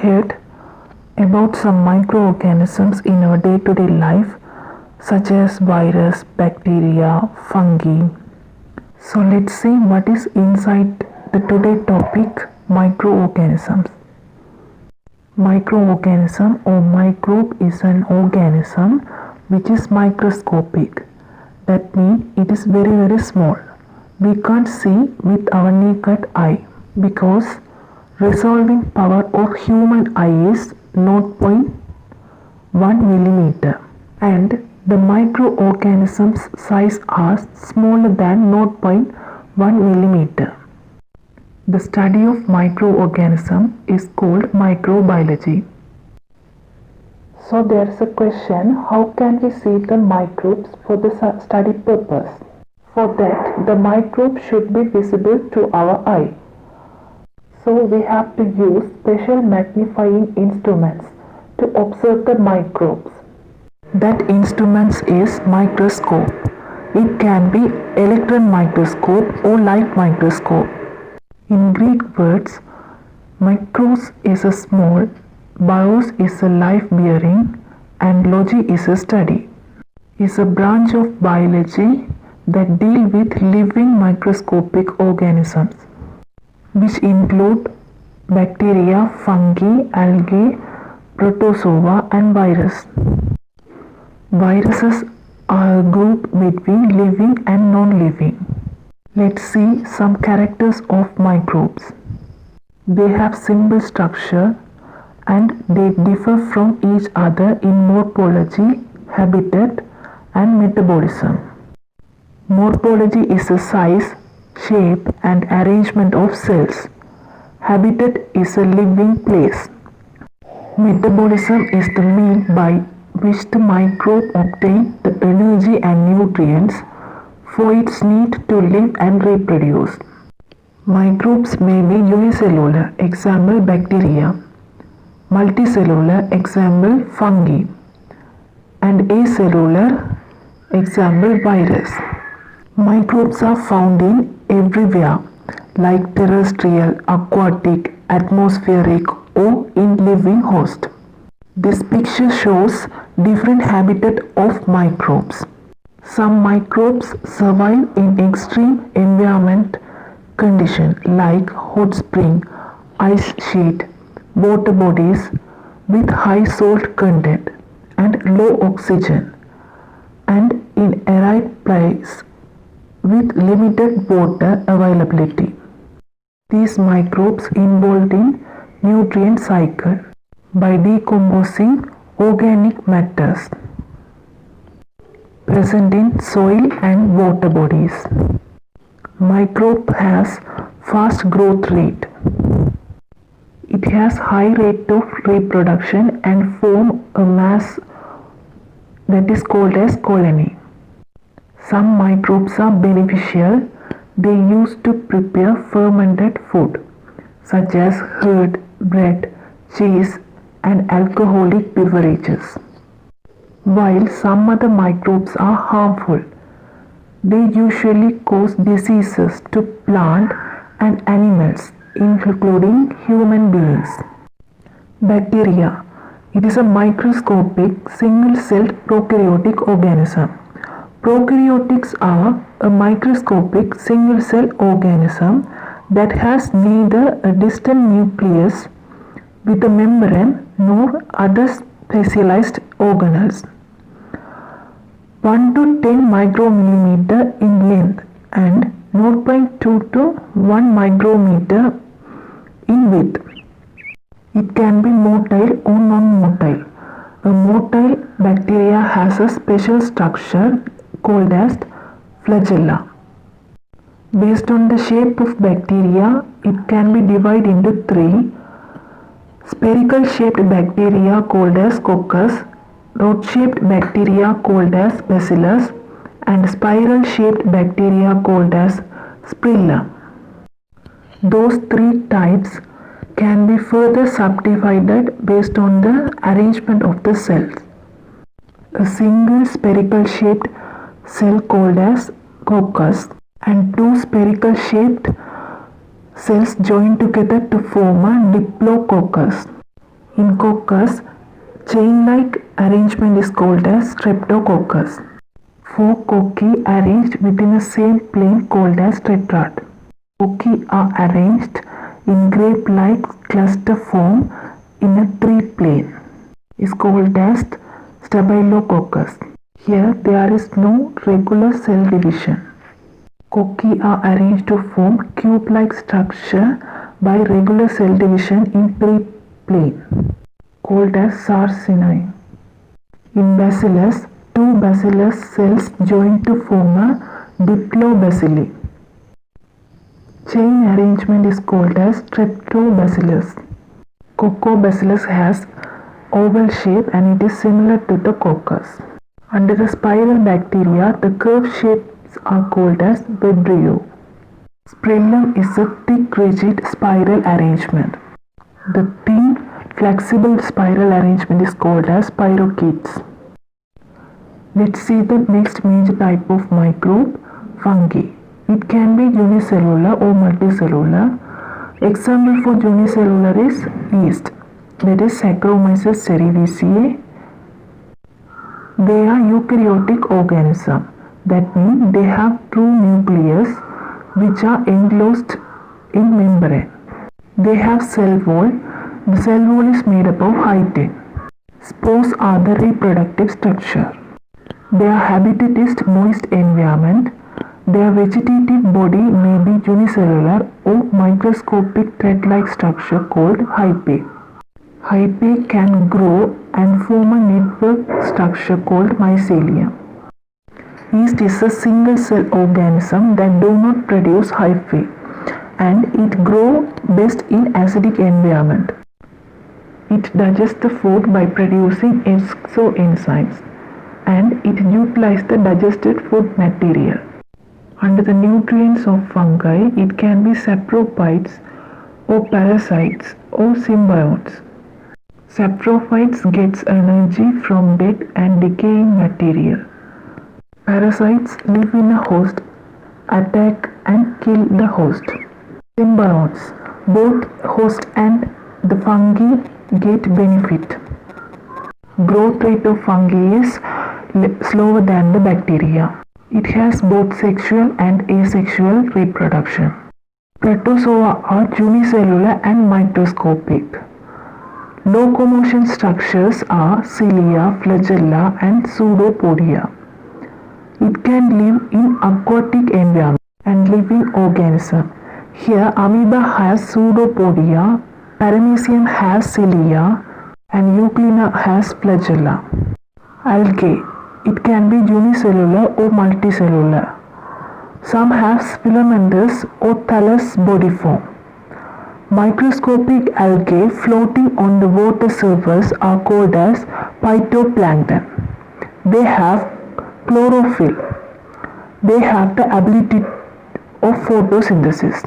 ahead about some microorganisms in our day-to-day life, such as virus, bacteria, fungi. So let's see what is inside the today topic, microorganisms. Microorganism or microbe is an organism which is microscopic. That means it is very small. We can't see with our naked eye because resolving power of human eye is 0.1 millimeter and the microorganisms size are smaller than 0.1 millimeter. The study of microorganism is called microbiology. So there is a question, how can we see the microbes for the study purpose? For that, the microbe should be visible to our eye. So we have to use special magnifying instruments to observe the microbes. That instrument is microscope. It can be electron microscope or light microscope. In Greek words, micros is a small, bios is a life-bearing, and logy is a study. Is a branch of biology that deal with living microscopic organisms, which include bacteria, fungi, algae, protozoa, and virus. Viruses are a group between living and non-living. Let's see some characters of microbes. They have simple structure and they differ from each other in morphology, habitat, and metabolism. Morphology is the size, shape, and arrangement of cells. Habitat is a living place. Metabolism is the means by which the microbe obtains the energy and nutrients for its need to live and reproduce. Microbes may be unicellular, example bacteria, multicellular, example fungi, and acellular, example virus. Microbes are found in everywhere, like terrestrial, aquatic, atmospheric, or in living host. This picture shows different habitat of microbes. Some microbes survive in extreme environment conditions like hot spring, ice sheet, water bodies with high salt content and low oxygen, and in arid place with limited water availability. These microbes involved in nutrient cycle by decomposing organic matters present in soil and water bodies. Microbe has fast growth rate. It has high rate of reproduction and form a mass that is called as colony. Some microbes are beneficial. They used to prepare fermented food such as curd, bread, cheese, and alcoholic beverages. While some other microbes are harmful, they usually cause diseases to plant and animals, including human beings. Bacteria. It is a microscopic, single-celled prokaryotic organism. Prokaryotics are a microscopic, single-cell organism that has neither a distant nucleus with a membrane nor other specialized organelles. 1 to 10 micromillimeter in length and 0.2 to 1 micrometer in width. It can be motile or non-motile. A motile bacteria has a special structure called as flagella. Based on the shape of bacteria, it can be divided into three: spherical shaped bacteria called as coccus, rod shaped bacteria called as bacillus, and spiral shaped bacteria called as spirilla. Those three types can be further subdivided based on the arrangement of the cells. A single spherical shaped cell called as coccus and two spherical shaped cells join together to form a diplococcus. In coccus, chain-like arrangement is called as streptococcus. 4 cocci arranged within a same plane called as tetrad. Cocci are arranged in grape-like cluster form in a tree plane is called as Staphylococcus. Here there is no regular cell division. Cocci are arranged to form cube-like structure by regular cell division in tree plane called as sarcinoid. In bacillus, 2 bacillus cells join to form a diplobacilli. Chain arrangement is called as Streptobacillus. Coccobacillus has oval shape and it is similar to the coccus. Under the spiral bacteria, the curved shapes are called as vibrio. Spirillum is a thick, rigid spiral arrangement. The thin, flexible spiral arrangement is called as spirochetes. Let's see the next major type of microbe, fungi. It can be unicellular or multicellular. Example for unicellular is yeast, that is Saccharomyces cerevisiae. They are eukaryotic organisms. That means they have two nucleus which are enclosed in membrane. They have cell wall. The cell wall is made up of chitin. Spores are the reproductive structure. Their habitat is moist environment. Their vegetative body may be unicellular or microscopic thread-like structure called hyphae. Hyphae can grow and form a network structure called mycelium. Yeast is a single-cell organism that do not produce hyphae and it grows best in acidic environment. It digests the food by producing exoenzymes and it utilizes the digested food material. Under the nutrients of fungi, it can be saprophytes or parasites or symbionts. Saprophytes gets energy from dead and decaying material. Parasites live in a host, attack and kill the host. Symbionts, both host and the fungi get benefit. Growth rate of fungi is slower than the bacteria. It has both sexual and asexual reproduction. Protozoa are unicellular and microscopic. Locomotion structures are cilia, flagella and pseudopodia. It can live in aquatic environment and living organism. Here amoeba has pseudopodia, paramecium has cilia and euglena has flagella. Algae. It can be unicellular or multicellular. Some have filamentous or thallus body form. Microscopic algae floating on the water surface are called as phytoplankton. They have chlorophyll. They have the ability of photosynthesis.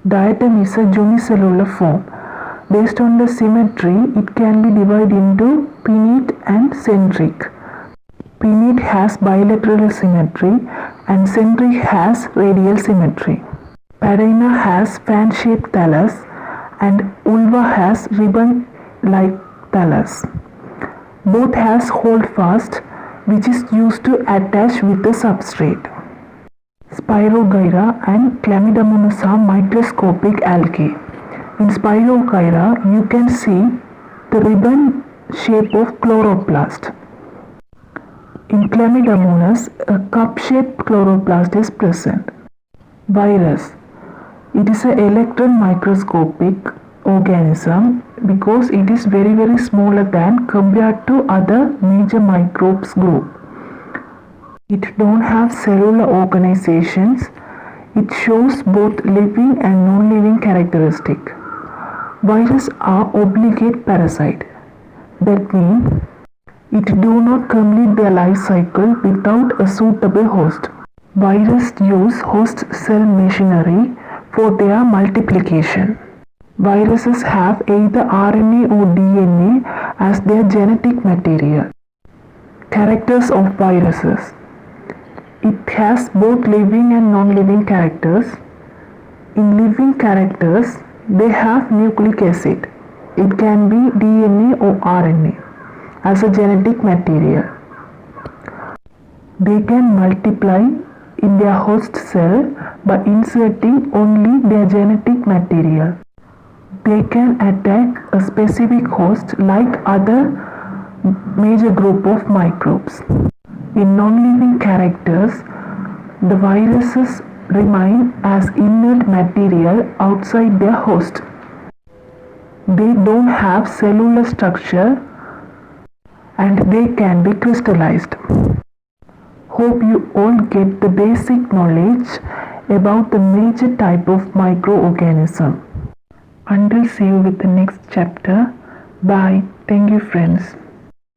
Diatom is a unicellular form. Based on the symmetry, it can be divided into pinnate and centric. Pinnate has bilateral symmetry and centric has radial symmetry. Paraena has fan-shaped thallus and vulva has ribbon-like thallus. Both has holdfast which is used to attach with the substrate. Spirogyra and Chlamydomonas are microscopic algae. In Spirogyra, you can see the ribbon shape of chloroplast. In Chlamydomonas, a cup-shaped chloroplast is present. Virus. It is an electron microscopic organism because it is very smaller than compared to other major microbes group. It don't have cellular organizations. It shows both living and non-living characteristic. Viruses are obligate parasite. That means it do not complete their life cycle without a suitable host. Viruses use host cell machinery for their multiplication. Viruses have either RNA or DNA as their genetic material. Characters of viruses. It has both living and non-living characters. In living characters, they have nucleic acid. It can be DNA or RNA as a genetic material. They can multiply in their host cell by inserting only their genetic material. They can attack a specific host like other major group of microbes. In non-living characters, the viruses remain as inert material outside their host. They don't have cellular structure and they can be crystallized. Hope you all get the basic knowledge about the major type of microorganism. Until see you with the next chapter. Bye. Thank you friends.